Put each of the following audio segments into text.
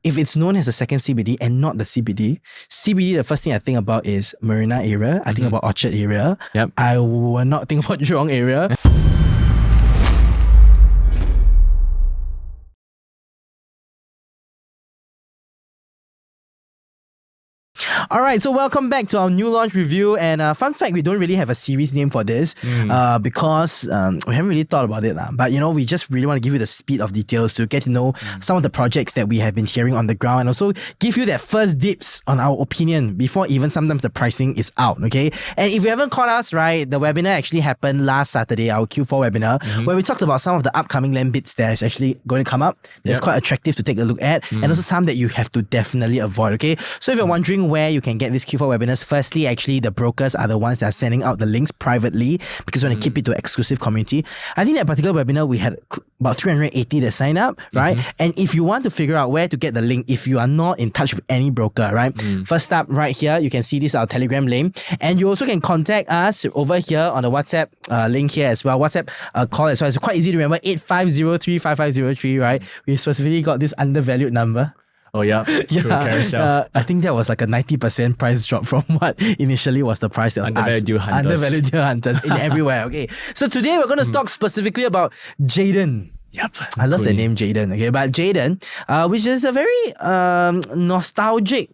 if it's known as a second CBD and not the CBD, the first thing I think about is Marina area. I think about Orchard area. Yep. I will not think about Jurong area. All right, so welcome back to our new launch review. And fun fact, we don't really have a series name for this because we haven't really thought about it. But we just really want to give you the speed of details to get to know some of the projects that we have been hearing on the ground, and also give you that first dips on our opinion before even sometimes the pricing is out, okay? And if you haven't caught us, right, the webinar actually happened last Saturday, our Q4 webinar, where we talked about some of the upcoming land bits that is actually going to come up. That's quite attractive to take a look at, and also some that you have to definitely avoid, okay? So if you're wondering where you can get these Q4 webinars, firstly, actually, the brokers are the ones that are sending out the links privately because we want to keep it to exclusive community. I think that particular webinar, we had about 380 that signed up, right? And if you want to figure out where to get the link, if you are not in touch with any broker, right? First up, right here, you can see this is our Telegram link. And you also can contact us over here on the WhatsApp link here as well. WhatsApp call as well. It's quite easy to remember, 8503-5503, right? We specifically got this undervalued number. Oh yeah, I think that was like a 90% price drop from what initially was the price that was Undervalued deal hunters. Undervalued deal hunters in everywhere. Okay, so today we're going to talk specifically about Jayden. Yep. I love the name Jayden. Okay, but Jayden, which is a very nostalgic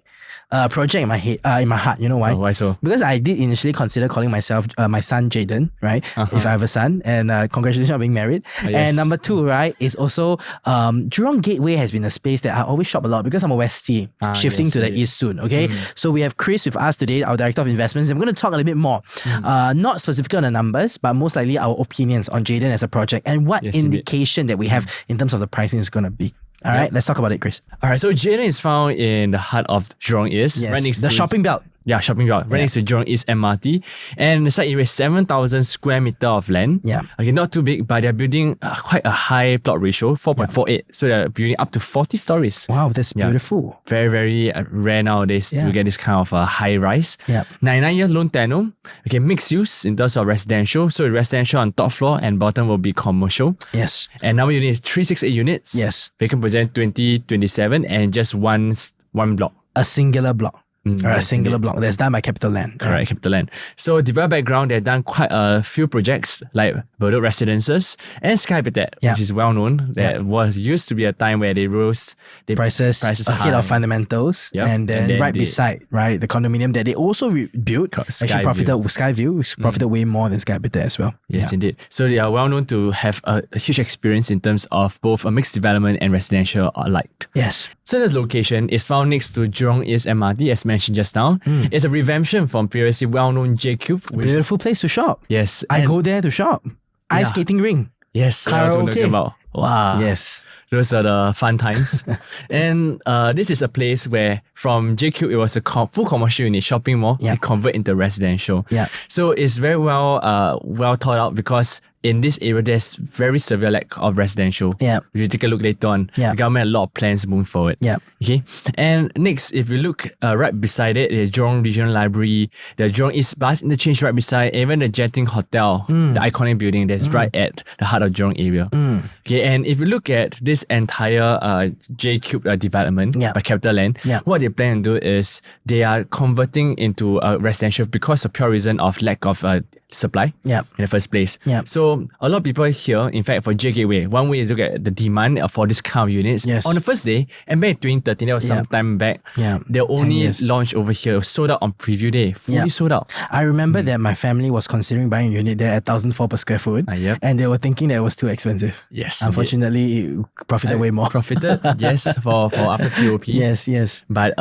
project in my head, in my heart. You know why? Oh, why so? Because I did initially consider calling myself my son Jayden, right? If I have a son, and congratulations on being married. Yes. And number two, right, is also Jurong Gateway has been a space that I always shop a lot because I'm a Westie, shifting to the east soon. Okay, so we have Chris with us today, our director of investments. And we're going to talk a little bit more, not specifically on the numbers, but most likely our opinions on Jayden as a project and what indication that we have in terms of the pricing is going to be. All right, let's talk about it, Chris. All right, so Jayden is found in the heart of Jurong East, Yes, right next the to shopping belt. Yeah, shopping belt, right next to Jurong East MRT. And the site area is 7,000 square meter of land. Yeah. Okay, not too big, but they're building quite a high plot ratio, 4.48. So they're building up to 40 stories. Wow, that's beautiful. Very, very rare nowadays to get this kind of high rise. Yeah. 99-year loan tenure. Okay, mixed use in terms of residential. So residential on top floor and bottom will be commercial. Yes. And number unit is 368 units. Yes. Vacant possession 2027 and just one block. A singular block. Or a singular block that's done by CapitaLand. Correct, CapitaLand. So developer background, they've done quite a few projects like Bedok Residences and Sky Habitat, which is well known. That was used to be a time where they rose prices ahead of fundamentals, and then right beside, right, the condominium that they also built actually profited with Skyview, which profited way more than Sky Habitat as well. Yes, indeed. So they are well known to have a huge experience in terms of both a mixed development and residential alike. Yes. So this location is found next to Jurong East MRT, as mentioned just now. It's a revamption from previously well-known J Cube. Beautiful place to shop. Yes. I go there to shop. Ice skating ring. Yes. Karaoke. Wow. Yes. Those are the fun times. And this is a place where from J Cube, it was a full commercial unit, shopping mall, and convert into residential. Yeah. So it's very well thought out because in this area, there's very severe lack of residential. Yeah. If you take a look later on, the government had a lot of plans moving forward. Yeah. Okay. And next, if you look right beside it, the Jurong Regional Library, the Jurong East Bus Interchange right beside, even the Genting Hotel, the iconic building that's right at the heart of Jurong area. Okay. And if you look at this entire J Cube development by CapitaLand, what they plan to do is they are converting into residential because of pure reason of lack of supply in the first place. So a lot of people here, in fact, for J Gateway, one way is to look at the demand for this kind of units. On the first day, and back in 2013, that was some time back, they only launched over here, sold out on preview day, fully sold out. I remember that my family was considering buying a unit there at 1,004 per square foot, and they were thinking that it was too expensive. Yes. Unfortunately, it profited way more. Profited, yes, for after TOP. Yes. But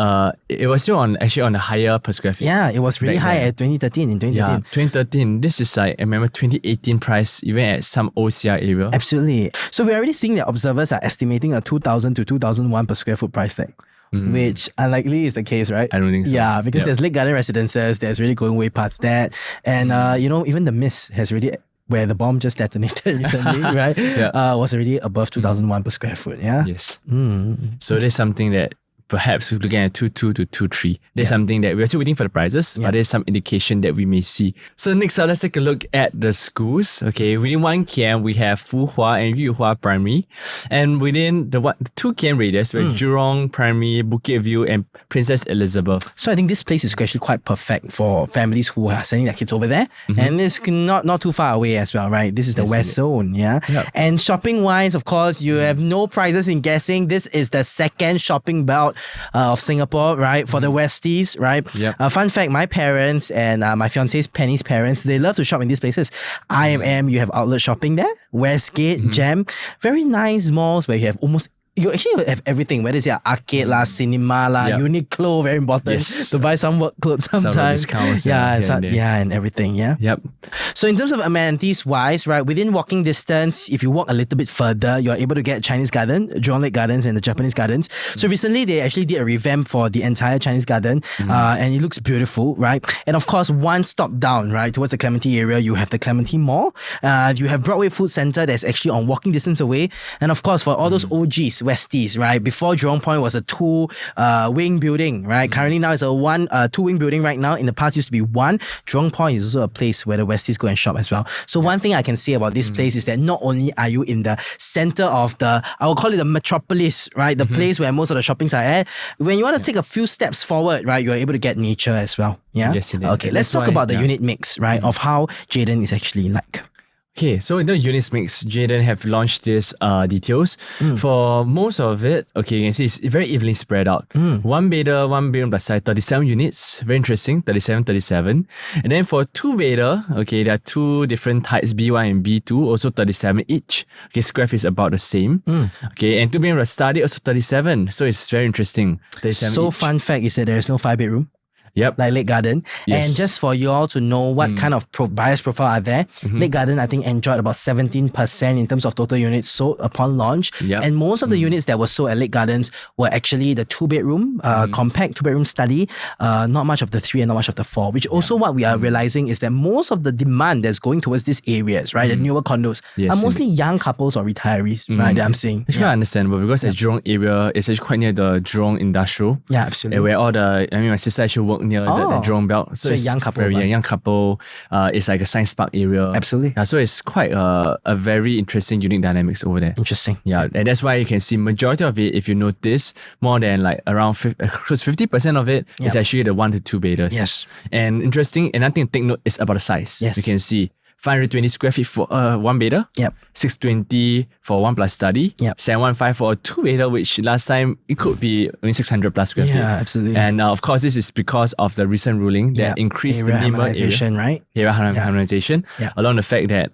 it was still on a higher per square feet. Yeah, it was really high at 2013. In 2013. Yeah, 2013. This is like, I remember 2018 price, even at some OCR area. Absolutely. So we're already seeing that observers are estimating a 2,000 to 2,001 per square foot price tag. Which unlikely is the case, right? I don't think so. Yeah, because there's Lake Garden Residences, there's really going way past that. And, even the Mist has really, where the bomb just detonated recently, right? Was already above 2,001 per square foot, yeah? Yes. So there's something that perhaps we're looking at 2.2 to 2.3. There's something that we're still waiting for the prices, but there's some indication that we may see. So next up, let's take a look at the schools. Okay, within 1 km, we have Fuhua and Yuhua Primary. And within the 2 km radius, we have Jurong Primary, Bukit View, and Princess Elizabeth. So I think this place is actually quite perfect for families who are sending their kids over there. And it's not too far away as well, right? This is the West Zone, yeah? Yep. And shopping-wise, of course, you have no prizes in guessing. This is the second shopping belt of Singapore, right? For the Westies, right? Yep. Fun fact, my parents and my fiance's Penny's parents, they love to shop in these places. IMM, you have outlet shopping there. Westgate, Gem. Very nice malls where you have you actually have everything, whether it's arcade lah, cinema lah, Uniqlo, very important to buy some work clothes sometimes. Discounts, and everything, Yep. So in terms of amenities wise, right, within walking distance, if you walk a little bit further, you're able to get Chinese Garden, Jurong Lake Gardens and the Japanese Gardens. So recently they actually did a revamp for the entire Chinese Garden and it looks beautiful, right? And of course, one stop down, right, towards the Clementi area, you have the Clementi Mall. You have Broadway Food Centre that's actually on walking distance away. And of course, for all those OGs, Westies, right? Before Jurong Point was a 2-wing building, right? Currently now it's a 2-wing building right now. In the past used to be 1. Jurong Point is also a place where the Westies go and shop as well. So one thing I can say about this place is that not only are you in the center of I will call it the metropolis, right? The place where most of the shoppings are at. When you want to take a few steps forward, right, you're able to get nature as well. Yeah? Yes, it is. Okay, let's talk about the unit mix, right? Of how Jayden is actually like. Okay, so in the units mix, Jayden have launched these details. For most of it, okay, you can see it's very evenly spread out. 1 bedder, 1 bedroom plus size, 37 units. Very interesting, 37. And then for 2 bedder, okay, there are 2 different types, B1 and B2, also 37 each. Okay, square feet is about the same. Okay, and 2 bedroom plus study, also 37. So it's very interesting. 37 so each. Fun fact is that there is no 5-bedroom. Yep. Like Lake Garden. Yes. And just for you all to know what kind of buyers profile are there, Lake Garden I think enjoyed about 17% in terms of total units sold upon launch. Yep. And most of the units that were sold at Lake Gardens were actually the 2-bedroom, compact 2-bedroom study, not much of the 3 and not much of the 4, which also what we are realizing is that most of the demand that's going towards these areas, right, the newer condos, are mostly young couples or retirees, right, that I'm seeing. It's quite understandable because the Jurong area is actually quite near the Jurong Industrial. Yeah, absolutely. Where my sister actually worked near the Jurong Belt. So it's a young couple. Very young couple. It's like a science park area. Absolutely. Yeah, so it's quite a very interesting, unique dynamics over there. Interesting. Yeah, and that's why you can see majority of it, if you notice, more than like around close 50% of it is actually the 1 to 2 bedders. Yes. And interesting, another thing to take note is about the size. Yes. You can see 520 square feet for 1 bedder. Yep. 620 for 1 plus study. Yep. 715 for a 2 bedder, which last time it could be only 600 plus square feet. Yeah, absolutely. And of course, this is because of the recent ruling that increased area the minimum harmonization, right? area harmonization, Yeah. along the fact that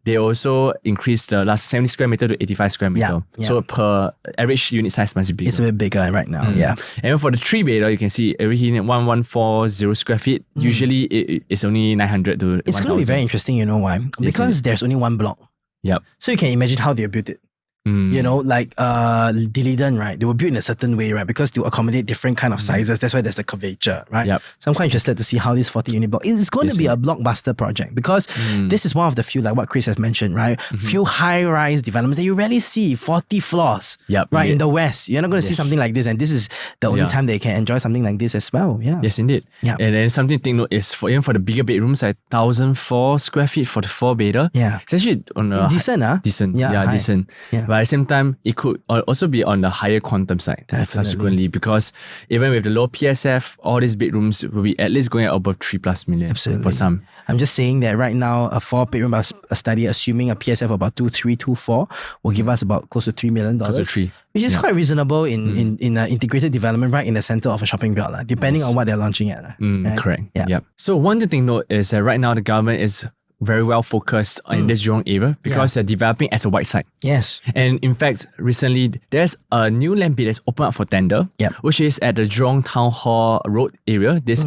they also increased the last 70 square meter to 85 square meter. Yeah. So per average unit size must be bigger. It's a bit bigger right now. Yeah. And for the 3 bedder, you can see every unit 1140 square feet. Usually it's only 900 to 1,000. It's going to be very interesting, you know why? Because there's only one block. Yep. So you can imagine how they built it. You know, like Dilidan, right? They were built in a certain way, right? Because to accommodate different kind of sizes. That's why there's a curvature, right? Yep. So I'm quite interested to see how this 40-unit block. It's going to be a blockbuster project because this is one of the few, like what Chris has mentioned, right? Few high-rise developments that you rarely see, 40 floors, right? In the West, you're not going to see something like this, and this is the only time they can enjoy something like this as well. Yeah. Yes, indeed. Yeah. And then something to take note is even for the bigger bedrooms, like 1,004 square feet for the 4 bedder. Yeah. It's actually on a It's decent, huh? Decent. Yeah, decent. Yeah. But at the same time, it could also be on the higher quantum side subsequently, because even with the low PSF, all these bedrooms will be at least going at above 3+ million. Absolutely. For some. I'm just saying that right now, a 4-bedroom study, assuming a PSF of about 2.3, 2.4, will give us about close to $3 million. Close to 3. Which is quite reasonable in an integrated development right in the center of a shopping belt, depending on what they're launching at. Right? Correct. Yeah. Yep. So one thing to note is that right now the government is very well focused in this Jurong area because they're developing as a white site. Yes. And in fact, recently there's a new land bid that's opened up for tender, which is at the Jurong Town Hall Road area. This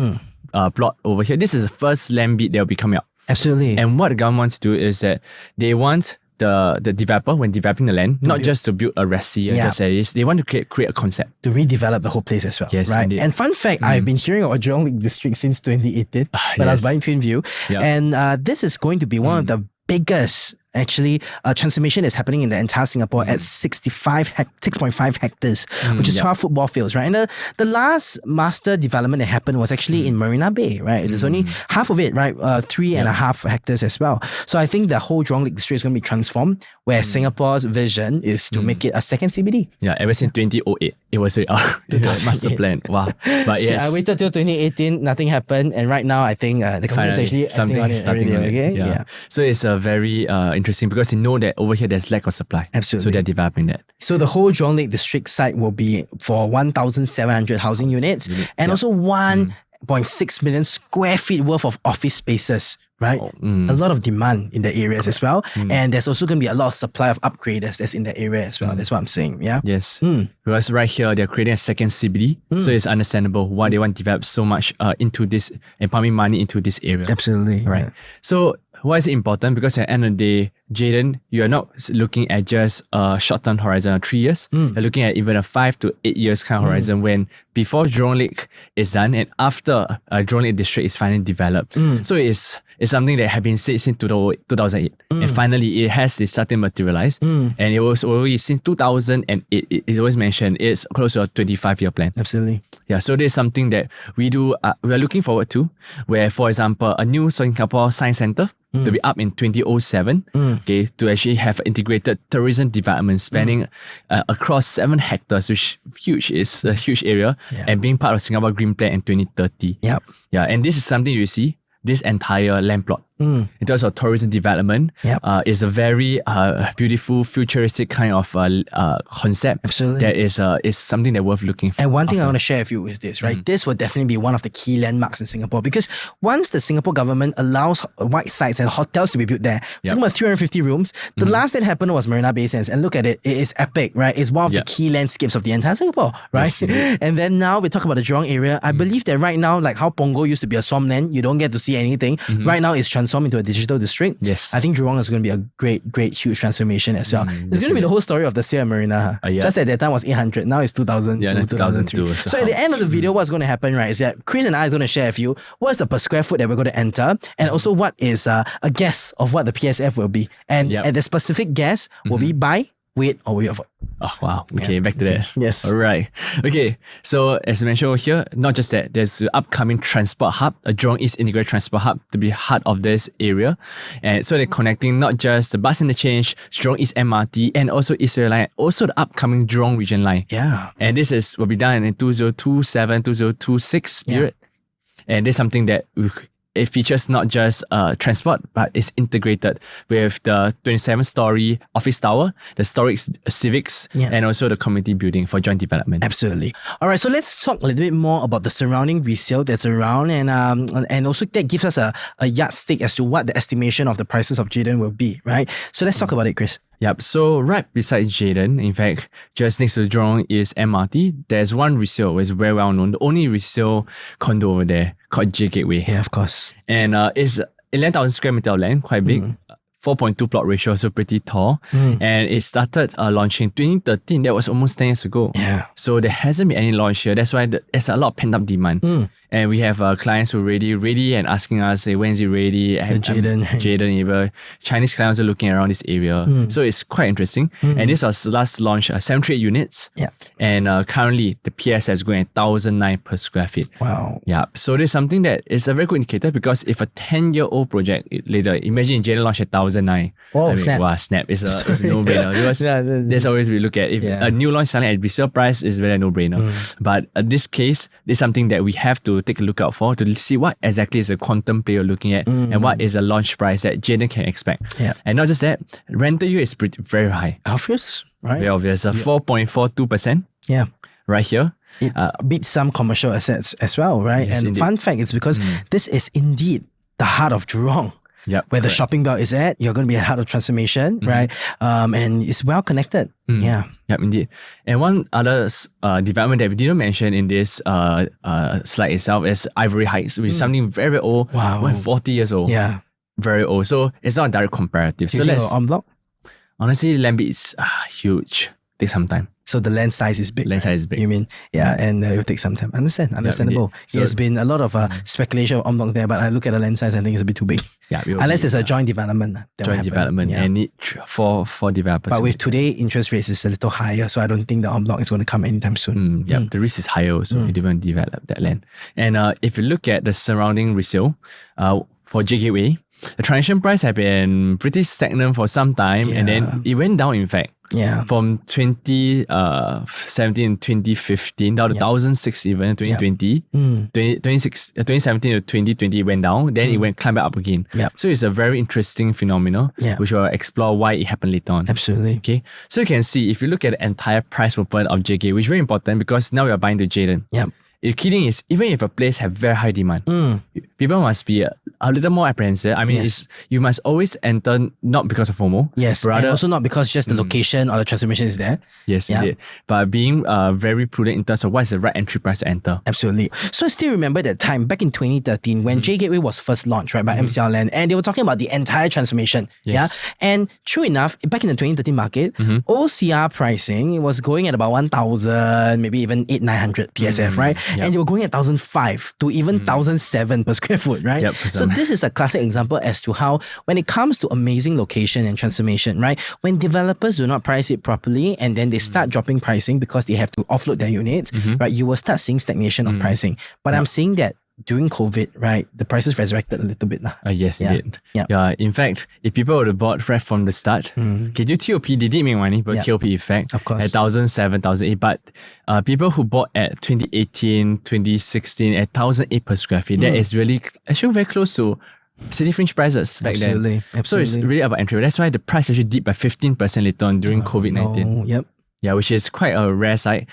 plot over here. This is the first land bid that will be coming up. Absolutely. And what the government wants to do is that they want the developer, when developing the land, not just to build a resi, they want to create a concept. To redevelop the whole place as well. Yes, right? indeed. And fun fact, I've been hearing about Jurong Lake District since 2018 when I was buying Twin View. Yep. And this is going to be one of the biggest actually transformation is happening in the entire Singapore at 6.5 hectares, which is 12 football fields, right? And the last master development that happened was actually in Marina Bay, right? There's only half of it, right? 3.5 hectares as well. So I think the whole Jurong Lake district is going to be transformed, where Singapore's vision is to make it a second CBD. Yeah, ever since 2008, it was the master plan. Wow. But yes. I waited till 2018, nothing happened, and right now I think the government is actually acting on it already, okay? Yeah. So it's a very interesting because they know that over here there's lack of supply. Absolutely. So they're developing that. So the whole Jurong Lake district site will be for 1,700 housing units and also 1.6 million square feet worth of office spaces. Right? A lot of demand in the areas as well. And there's also going to be a lot of supply of upgraders that's in the area as well. That's what I'm saying. Yeah. Yes. Because right here, they're creating a second CBD. So it's understandable why they want to develop so much into this and pumping money into this area. Absolutely. Right. Yeah. So why is it important? Because at the end of the day, Jayden, you are not looking at just a short-term horizon of 3 years. You're looking at even a 5 to 8 years kind of horizon when before Jurong Lake is done and after Jurong Lake district is finally developed. So it's something that had been said since 2008. And finally, it has started to materialize. And it was already since 2008, it's always mentioned, it's close to a 25-year plan. Absolutely. Yeah, so there's something that we are looking forward to, where, for example, a new Singapore Science Centre to be up in 2007, okay, to actually have integrated tourism development spanning across 7 hectares, which is a huge area, and being part of Singapore Green Plan in 2030. Yep. Yeah, and this is something you see, this entire land plot. In terms of tourism development, is a very beautiful, futuristic kind of concept. Absolutely. That is something that worth looking for. And one thing I want to share with you is this, right? This will definitely be one of the key landmarks in Singapore because once the Singapore government allows white sites and hotels to be built there, we're talking about 350 rooms. The last that happened was Marina Bay Sands, and look at it, it is epic, right? It's one of the key landscapes of the entire Singapore, right? Yes, and then now we talk about the Jurong area. I believe that right now, like how Punggol used to be a swampland, you don't get to see anything. Right now, it's transformed into a digital district. Yes. I think Jurong is going to be a great, huge transformation as well. It's going to be the whole story of the Sale Marina. Just at that time was 800. Now it's 2002, 2003. So at the end of the video, what's going to happen, right, is that Chris and I are going to share with you what's the per square foot that we're going to enter and also what is a guess of what the PSF will be. And at the specific guess will be buy, wait, or wait. Oh, wow. Okay, back to that. Yes. All right. Okay, so as mentioned over here, not just that, there's the upcoming transport hub, a Jurong East Integrated Transport Hub to be heart of this area. And so they're connecting not just the bus interchange, Jurong East MRT, and also East Rail Line, also the upcoming Jurong Region Line. Yeah. And this will be done in 2027, 2026 period. And this is something that it features not just transport, but it's integrated with the 27-story office tower, the storage civics, and also the community building for joint development. Absolutely. All right, so let's talk a little bit more about the surrounding resale that's around, and also that gives us a yardstick as to what the estimation of the prices of Jayden will be, right? So let's talk about it, Chris. Yep, so right beside Jayden, in fact, just next to Jurong is MRT. There's one resale, which is very well known, the only resale condo over there called J Gateway. Yeah, of course. And it's 11,000 square meter of land, quite big. 4.2 plot ratio, so pretty tall. And it started launching 2013. That was almost 10 years ago. Yeah. So there hasn't been any launch here. That's why there's a lot of pent-up demand. And we have clients who are ready and asking us, hey, when is it ready? Jayden area. Chinese clients are looking around this area. So it's quite interesting. And this was last launched 78 units. Yeah. And currently the PSF is going at 1,009 per square feet. Wow. Yeah. So there's something that is a very good indicator because if a 10-year-old project later, imagine Jayden launched at 1,009. Oh, snap. Wow, snap. It's a no-brainer. Because that's always we look at. If a new launch selling at resale price is very no-brainer. But in this case, this is something that we have to take a look out for to see what exactly is a quantum player looking at and what is a launch price that Jayden can expect. Yeah. And not just that, rental yield is very high. Obvious, right? Very obvious. 4.42%. Yeah. Right here. It beats some commercial assets as well, right? Yes, and indeed. fun fact, it's because this is indeed the heart of Jurong. Where the shopping belt is at, you're going to be at heart of transformation, right? And it's well connected. Yeah. Yep, indeed. And one other development that we didn't mention in this slide itself is Ivory Heights, which is something very, very old. Wow. 40 years old. Yeah. Very old. So it's not a direct comparative. So let's... en bloc? Honestly, land bid is huge. take some time. So the land size is big. Land size is big. You mean? Yeah, and it will take some time. Understandable. So, There's been a lot of speculation on block there, but I look at the land size, I think it's a bit too big. Yeah, unless it's a joint development. Joint development and need for developers. But with today, interest rates is a little higher, so I don't think the en bloc is going to come anytime soon. The risk is higher also. You don't develop that land. And if you look at the surrounding resale, for J Gateway, the transaction price have been pretty stagnant for some time, and then it went down. In fact, from 2017 to 2015 down to 2006 even 2020, 2017 to 2020 went down. Then it went climb back up again. So it's a very interesting phenomenon, which we'll explore why it happened later on. Absolutely. Okay, so you can see if you look at the entire price movement of JK, which is very important because now we are buying the Jaden. The key thing is, even if a place have very high demand, people must be a little more apprehensive. I mean, you must always enter not because of FOMO. Yes, rather, and also not because just the location or the transformation is there. Yes, indeed. But being very prudent in terms of what is the right entry price to enter. Absolutely. So I still remember that time back in 2013 when J Gateway was first launched, right, by MCL Land, and they were talking about the entire transformation. And true enough, back in the 2013 market, OCR pricing, it was going at about 1,000, maybe even 800-900 PSF, right? And they were going at 1,005 to even 1,007 per square foot, right? So this is a classic example as to how when it comes to amazing location and transformation, right? When developers do not price it properly and then they start dropping pricing because they have to offload their units, right? You will start seeing stagnation of pricing. But I'm seeing that during COVID, right, the prices resurrected a little bit. Yes, indeed. In fact, if people would have bought right from the start, due TOP, they did make money, but TOP effect, of course, at 1,007, 1,008. But people who bought at 2018, 2016 at 1,008 per square feet, that is really actually very close to city fringe prices back then. So it's really about entry. That's why the price actually dipped by 15% later on during COVID-19. Yeah, which is quite a rare sight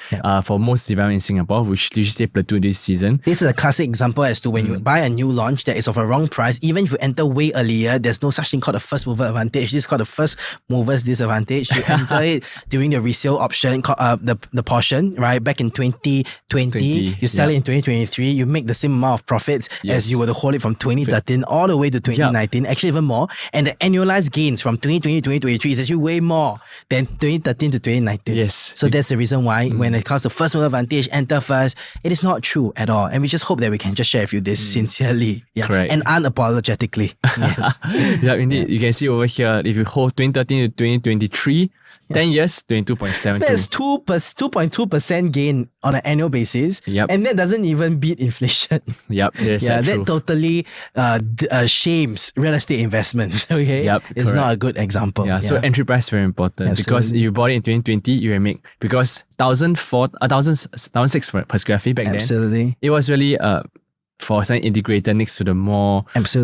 for most development in Singapore, which usually stay plateau this season. This is a classic example as to when you buy a new launch that is of a wrong price, even if you enter way earlier, there's no such thing called a first mover advantage. This is called the first mover's disadvantage. You enter it during the resale option, the portion, right? Back in 2020, you sell it in 2023, you make the same amount of profits as you were to hold it from 2013 all the way to 2019, actually even more. And the annualized gains from 2020 to 2023 is actually way more than 2013 to 2019. Yes. So that's the reason why when it comes to first mover advantage, enter first, it is not true at all. And we just hope that we can just share with you this sincerely and unapologetically. Indeed. You can see over here, if you hold 2013 to 2023, 10 years, 22.72. That's 2.2% gain on an annual basis. And that doesn't even beat inflation. That totally shames real estate investments. It's not a good example. So entry price is very important because if you bought it in 2020, you will make, because 1,006 per square feet back then. It was really for something integrated next to the mall. It's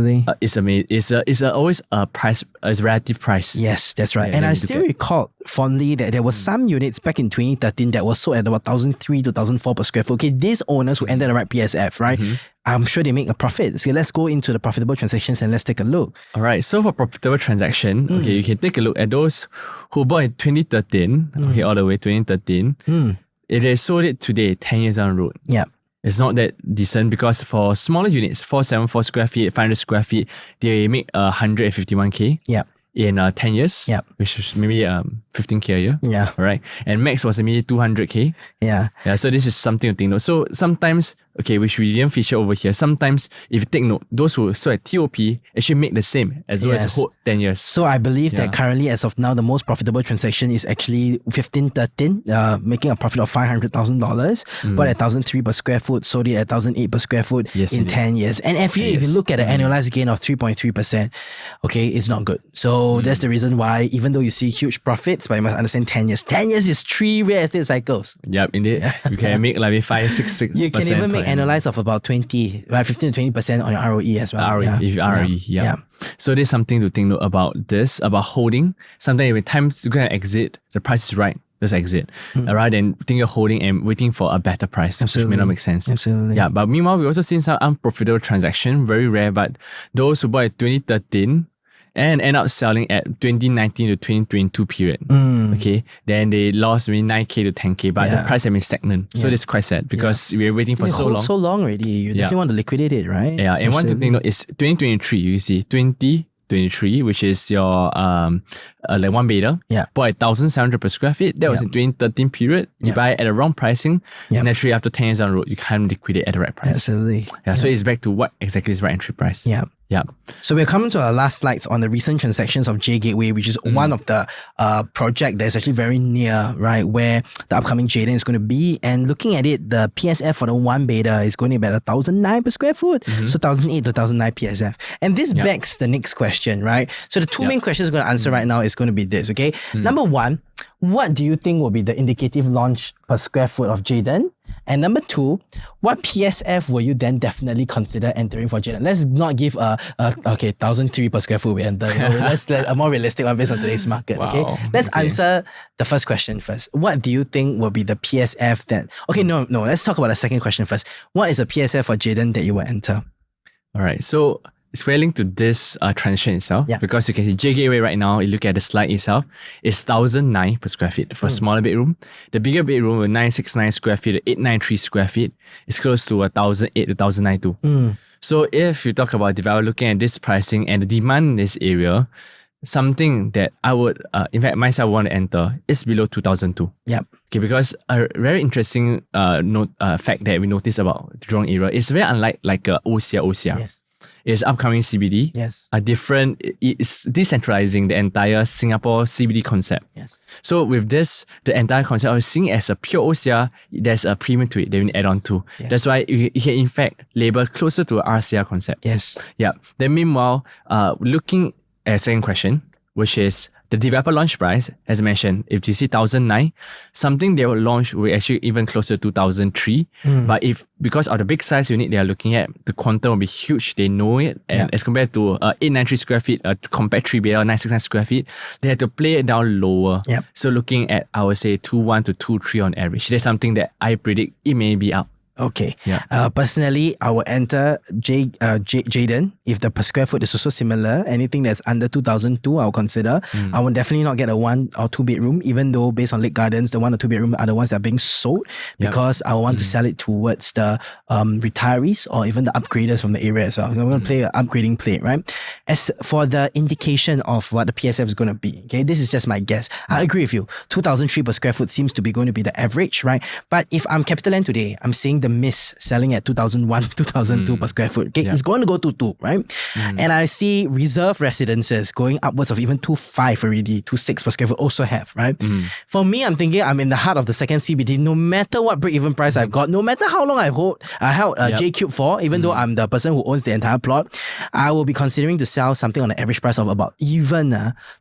amazing. It's always a price, a relative price. Yes, that's right. And I still recall fondly that there were some units back in 2013 that were sold at about 1,003 to 1,004 per square foot. Okay, these owners who ended the right PSF, right? I'm sure they make a profit. So let's go into the profitable transactions and let's take a look. All right. So for profitable transaction, you can take a look at those who bought in 2013, all the way 2013. It is sold it today, 10 years down the road. It's not that decent because for smaller units, 474 square feet, 500 square feet, they make 151K. In 10 years, which is maybe 15K a year. All right. And max was maybe 200K. So this is something to think note. So sometimes, which we didn't feature over here, sometimes if you take note, those who sold at TOP actually make the same as well as hold 10 years. So I believe that currently, as of now, the most profitable transaction is actually 1513, making a profit of $500,000, but at 1,003 per square foot, sold it at 1,008 per square foot in 10 years. And if you look at the annualized gain of 3.3%, it's not good. So that's the reason why, even though you see huge profits, but you must understand 10 years. 10 years is 3 real estate cycles. Indeed. You can make like 5-6%. You can even make annualized of about 20, right, 15 to 20% on your ROE as well. ROE. So there's something to think note about this, about holding. Sometimes when times you're going to exit, the price is right. Just exit. Rather than think you're holding and waiting for a better price, which may not make sense. But meanwhile, we also seen some unprofitable transaction, very rare, but those who bought in 2013 and end up selling at 2019 to 2022 period. Then they lost maybe 9K to 10K, but the price has been stagnant. So this is quite sad because we were waiting for so long. So long already. You definitely want to liquidate it, right? And one thing to note is 2023, you see, 20, 2023, which is your like one bedder. Yeah. Bought at 1,700 per square feet. That was in 2013 period. You buy it at the wrong pricing. Naturally, after 10 years down the road, you can't liquidate at the right price. Absolutely. Yeah. So it's back to what exactly is right entry price. Yeah. Yeah. So we're coming to our last slides on the recent transactions of J Gateway, which is one of the project that is actually very near, right, where the upcoming Jaden is going to be. And looking at it, the PSF for the one beta is going to be about 1,009 per square foot. So 1,008 to 1,009 PSF. And this begs the next question, right? So the two main questions we're going to answer right now is going to be this, okay? Number one, what do you think will be the indicative launch per square foot of Jaden? And number two, what PSF will you then definitely consider entering for Jaden? Let's not give a 1,003 per square foot we enter. Let's let a more realistic one based on today's market. Wow. Okay, let's answer the first question first. What do you think will be the PSF that? Okay, no. Let's talk about the second question first. What is a PSF for Jaden that you will enter? All right. So it's very linked to this transition itself, because you can see J Gateway right now, you look at the slide itself, it's 1,009 per square feet for a smaller bedroom. The bigger bedroom with 969 square feet, 893 square feet, is close to 1,008 to 1,092. So if you talk about developer looking at this pricing and the demand in this area, something that I would, in fact, myself want to enter is below 2,002. Yep. Okay, because a very interesting fact that we noticed about the Jurong area is very unlike like OCR. Yes. It's upcoming CBD. Yes. It's decentralizing the entire Singapore CBD concept. Yes. So with this, the entire concept of seeing it as a pure OCR, there's a premium to it that we add on to. Yes. That's why you can in fact label closer to RCR concept. Yes. Yeah. Then meanwhile, looking at second question, which is the developer launch price, as mentioned, if you see 1,009, something they will launch will actually even closer to 2,003. But if because of the big size unit they are looking at, the quantum will be huge. They know it, and as compared to 893 square feet, a compact 3 beta 969 square feet, they have to play it down lower. Yep. So looking at, I would say 2.1 to 2.3 on average. That's something that I predict it may be up. Okay. Yeah. Personally, I will enter Jaden if the per square foot is also similar. Anything that's under 2,002, I'll consider. I will definitely not get a 1 or 2 bedroom, even though based on Lake Gardens, the 1 or 2 bedroom are the ones that are being sold, because I want to sell it towards the retirees or even the upgraders from the area as well. So I'm going to play an upgrading play, right? As for the indication of what the PSF is going to be, okay, this is just my guess. I agree with you. 2,003 per square foot seems to be going to be the average, right? But if I'm CapitaLand today, I'm seeing the miss selling at 2,001, 2,002 per square foot. Okay, it's going to go to 2, right? And I see reserve residences going upwards of even 2.5 already, 2.6 per square foot also have, right? For me, I'm thinking I'm in the heart of the second CBD. No matter what break-even price I've got, no matter how long I held J Cube for, even though I'm the person who owns the entire plot, I will be considering to sell something on an average price of about even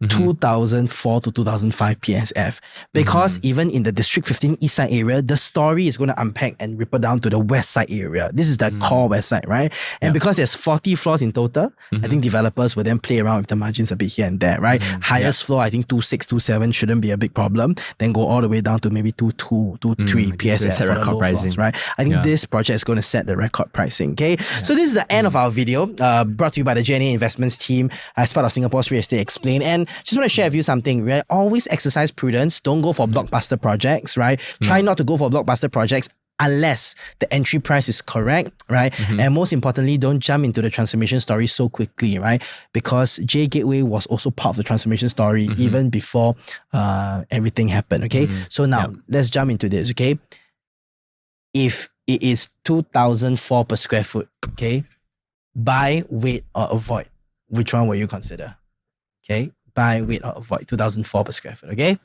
2,004 to 2,005 PSF. Because even in the District 15 East Side area, the story is going to unpack and ripple down to the West Side area. This is the core West Side, right? And because there's 40 floors in total, I think developers will then play around with the margins a bit here and there, right? Highest floor, I think 2.6, 2.7 shouldn't be a big problem. Then go all the way down to maybe 2.2, 2.3 PSF for the low floors, right? I think this project is going to set the record pricing, okay? So this is the end of our video, brought to you by the JNA Investments team as part of Singapore's Real Estate Explained. And just want to share with you something, right? Always exercise prudence. Don't go for blockbuster projects, right? Try not to go for blockbuster projects unless the entry price is correct, right? And most importantly, don't jump into the transformation story so quickly, right? Because J Gateway was also part of the transformation story even before everything happened, okay? So now, let's jump into this, okay? If it is 2,004 per square foot, okay? Buy, wait, or avoid. Which one will you consider? Okay? Buy, wait, or avoid. 2,004 per square foot, okay?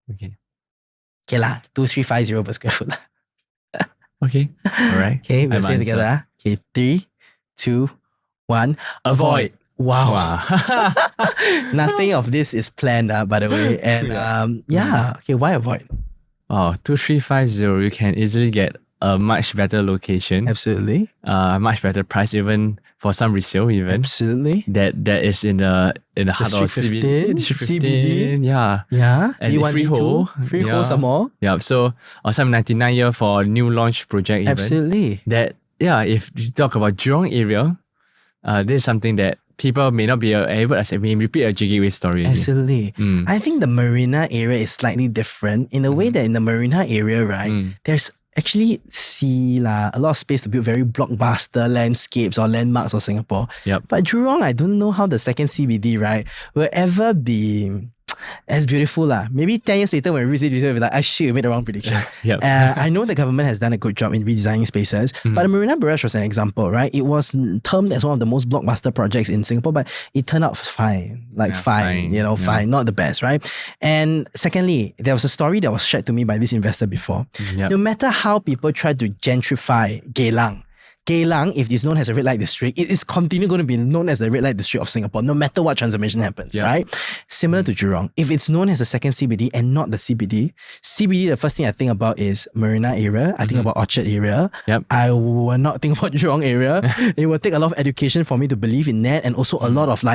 Okay. Okay lah, 2,350 per square foot lah. Okay. All right. Okay, we'll say it together. Okay, 3, 2, 1. Avoid. Wow. Nothing of this is planned, by the way. And okay, why avoid? Oh, 2,350, you can easily get a much better location. Absolutely. Much better price even for some resale even. Absolutely. That is in the heart of CBD. District 15. Yeah. Yeah. And freehold. Freehold some more. Yeah. So some 99 year for new launch project even. Absolutely. That if you talk about Jurong area, this is something that people may not be able to repeat a J Gateway story. Absolutely. I think the Marina area is slightly different in a way that in the Marina area, right, there's actually see a lot of space to build very blockbuster landscapes or landmarks of Singapore. Yep. But Jurong, I don't know how the second CBD, right, will ever be as beautiful. Maybe 10 years later when we visit, we'll be like, shit, we made the wrong prediction. Yep. I know the government has done a good job in redesigning spaces, but the Marina Barrage was an example, right? It was termed as one of the most blockbuster projects in Singapore, but it turned out fine. Fine, fine, not the best, right? And secondly, there was a story that was shared to me by this investor before. Yep. No matter how people try to gentrify Geylang, if it's known as a red light district, it is continually going to be known as the red light district of Singapore, no matter what transformation happens, right? Similar to Jurong, if it's known as a second CBD and not the CBD, the first thing I think about is Marina area. I think about Orchard area. Yep. I will not think about Jurong area. It will take a lot of education for me to believe in that, and also a lot of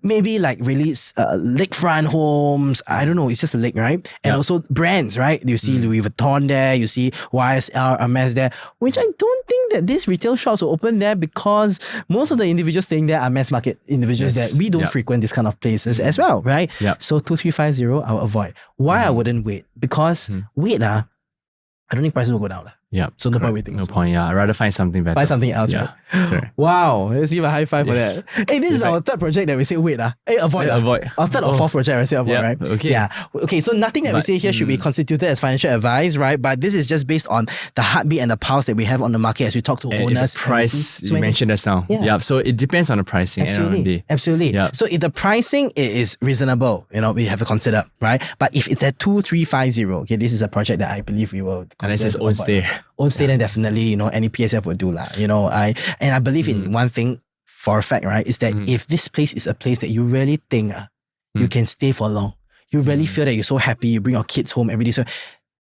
maybe really lakefront homes. I don't know. It's just a lake, right? And also brands, right? You see Louis Vuitton there. You see YSL, Hermes there, which I don't think that this retail shops will open there because most of the individuals staying there are mass market individuals that we don't frequent this kind of places as well, right? So 2350, I'll avoid. Why I wouldn't wait? Because I don't think prices will go down. Yeah. So no point waiting. No point, I'd rather find something better. Find something else, right? Wow. Let's give a high five for that. Hey, this is our third project that we say wait. Hey, avoid. Avoid. Our third or fourth project I say avoid, right? Okay. Yeah. Okay, so nothing that we say here should be constituted as financial advice, right? But this is just based on the heartbeat and the pulse that we have on the market as we talk to owners. The price you mentioned just now. Yeah. So it depends on the pricing. Absolutely. So if the pricing is reasonable, we have to consider, right? But if it's at 2350, okay, this is a project that I believe we will consider. Unless it's own stay. Own stay, then definitely, any PSF would do. I believe in one thing for a fact, right? Is that if this place is a place that you really think you can stay for long, you really feel that you're so happy, you bring your kids home every day. So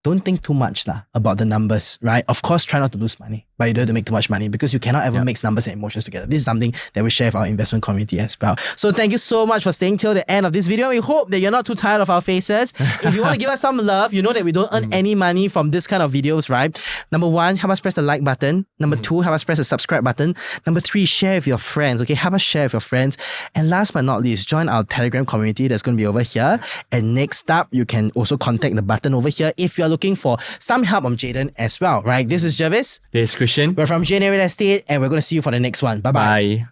don't think too much about the numbers, right? Of course, try not to lose money, but you don't have to make too much money because you cannot ever mix numbers and emotions together. This is something that we share with our investment community as well. So thank you so much for staying till the end of this video. We hope that you're not too tired of our faces. If you want to give us some love, you know that we don't earn any money from this kind of videos, right? Number one, help us press the like button. Number two, help us press the subscribe button. Number three, share with your friends, okay? Help us share with your friends. And last but not least, join our Telegram community that's going to be over here. And next up, you can also contact the button over here if you're looking for some help from Jaden as well, right? This is Jervis. This is Christian. We're from GNA Real Estate and we're going to see you for the next one. Bye-bye. Bye.